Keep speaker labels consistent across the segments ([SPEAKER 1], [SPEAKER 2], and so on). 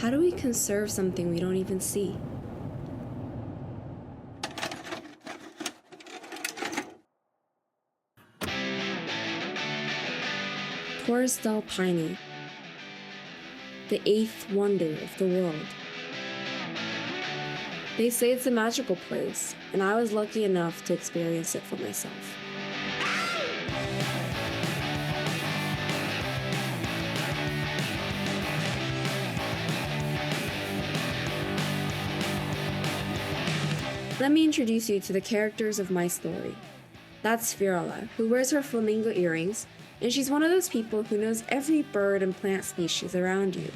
[SPEAKER 1] How do we conserve something we don't even see? Torres del Paine, the eighth wonder of the world. They say it's a magical place, and I was lucky enough to experience it for myself. Let me introduce you to the characters of my story. That's Fiorella, who wears her flamingo earrings, and she's one of those people who knows every bird and plant species around you.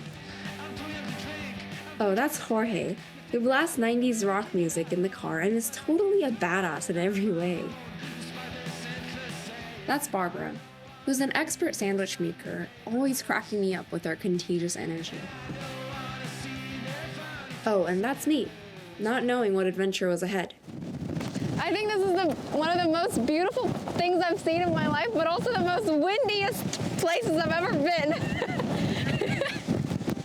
[SPEAKER 1] Oh, that's Jorge, who blasts 90s rock music in the car and is totally a badass in every way. That's Barbara, who's an expert sandwich maker, always cracking me up with her contagious energy. Oh, and that's me, not knowing what adventure was ahead.
[SPEAKER 2] I think this is one of the most beautiful things I've seen in my life, but also the most windiest places I've ever been.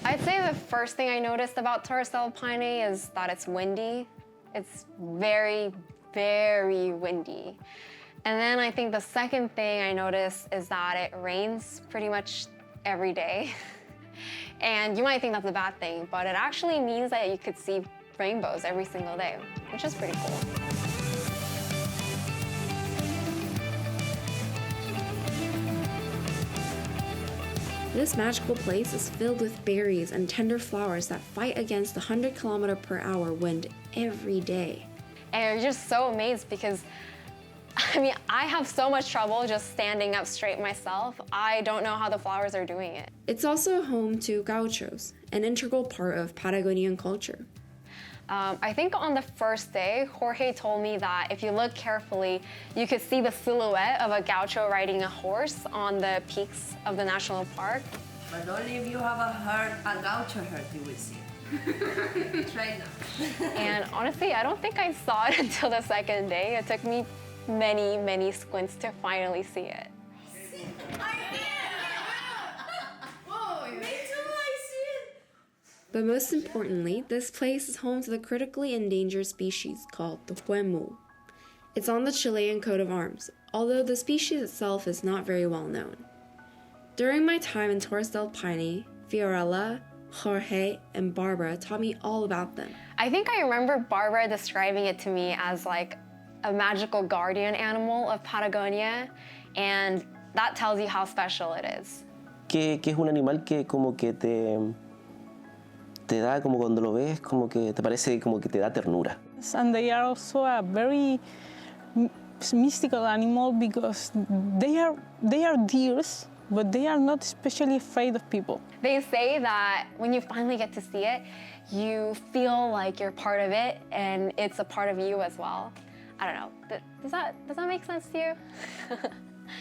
[SPEAKER 2] I'd say the first thing I noticed about Torres del Paine is that it's windy. It's very, very windy. And then I think the second thing I noticed is that it rains pretty much every day. And you might think that's a bad thing, but it actually means that you could see rainbows every single day, which is pretty cool.
[SPEAKER 1] This magical place is filled with berries and tender flowers that fight against the 100km/h wind every day.
[SPEAKER 2] And you're just so amazed because, I have so much trouble just standing up straight myself. I don't know how the flowers are doing it.
[SPEAKER 1] It's also home to gauchos, an integral part of Patagonian culture.
[SPEAKER 2] I think on the first day, Jorge told me that if you look carefully, you could see the silhouette of a gaucho riding a horse on the peaks of the national park.
[SPEAKER 3] But only if you have a gaucho herd, you will see it. Try now.
[SPEAKER 2] And honestly, I don't think I saw it until the second day. It took me many, many squints to finally see it.
[SPEAKER 1] But most importantly, this place is home to the critically endangered species called the huemul. It's on the Chilean coat of arms, although the species itself is not very well known. During my time in Torres del Paine, Fiorella, Jorge, and Barbara taught me all about them.
[SPEAKER 2] I think I remember Barbara describing it to me as like a magical guardian animal of Patagonia, and that tells you how special it is.
[SPEAKER 4] Que es un animal que como que te da, como cuando lo ves, como que te parece como que te da ternura.
[SPEAKER 5] And they are also a very mystical animal because they are deers, but they are not especially afraid of people.
[SPEAKER 2] They say that when you finally get to see it, you feel like you're part of it and it's a part of you as well. I don't know, does that make sense to you?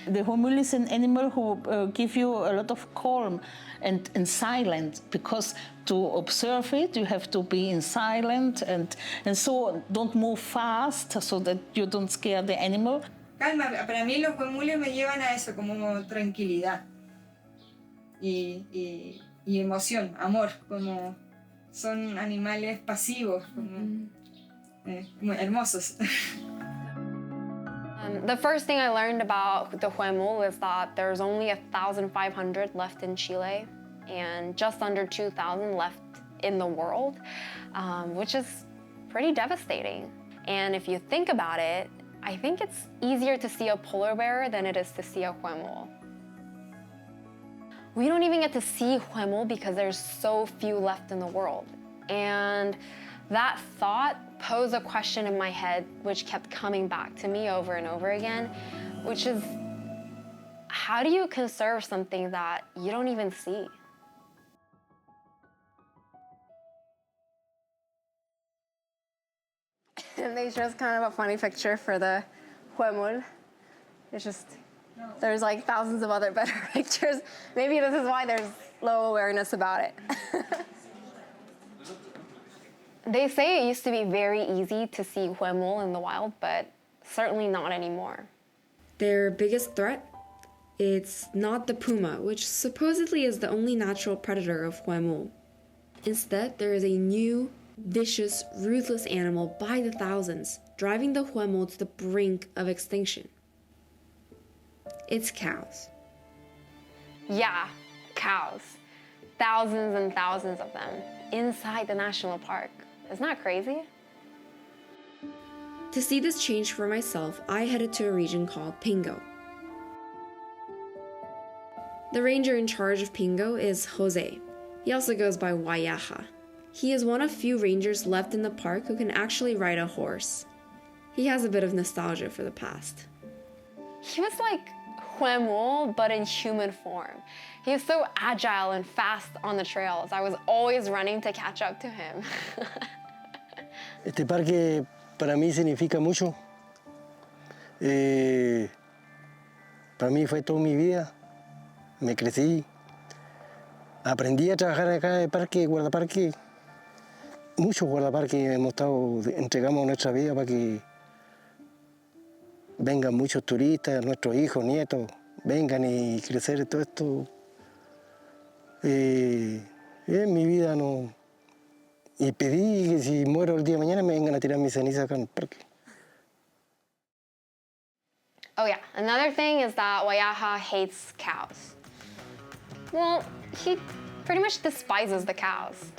[SPEAKER 6] The huemul is an animal who gives you a lot of calm and silence, because to observe it you have to be in silence and so don't move fast so that you don't scare the animal.
[SPEAKER 7] Calma, para mí los huemules me llevan a eso, como tranquilidad y emoción, amor, como son animales pasivos, como hermosos.
[SPEAKER 2] The first thing I learned about the huemul is that there's only 1,500 left in Chile and just under 2,000 left in the world, which is pretty devastating. And if you think about it, I think it's easier to see a polar bear than it is to see a huemul. We don't even get to see huemul because there's so few left in the world. And that thought posed a question in my head which kept coming back to me over and over again, which is, how do you conserve something that you don't even see? And they chose kind of a funny picture for the huemul. It's just, there's like thousands of other better pictures. Maybe this is why there's low awareness about it. They say it used to be very easy to see huemul in the wild, but certainly not anymore.
[SPEAKER 1] Their biggest threat? It's not the puma, which supposedly is the only natural predator of huemul. Instead, there is a new, vicious, ruthless animal by the thousands, driving the Huemul to the brink of extinction. It's cows.
[SPEAKER 2] Yeah, cows. Thousands and thousands of them inside the national park. Isn't that crazy?
[SPEAKER 1] To see this change for myself, I headed to a region called Pingo. The ranger in charge of Pingo is Jose. He also goes by Wayaha. He is one of few rangers left in the park who can actually ride a horse. He has a bit of nostalgia for the past.
[SPEAKER 2] He was like Huemul, but in human form. He was so agile and fast on the trails. I was always running to catch up to him.
[SPEAKER 8] Este parque para mí significa mucho. Para mí fue toda mi vida. Me crecí. Aprendí a trabajar acá en el parque, guardaparque. Muchos guardaparques entregamos nuestra vida para que vengan muchos turistas, nuestros hijos, nietos, vengan y crecer todo esto. En mi vida no. Y pedí que si muero el día de mañana me vengan a tirar mis cenizas acá en el parque.
[SPEAKER 2] Oh yeah, another thing is that Wayaha hates cows. Well, he pretty much despises the cows.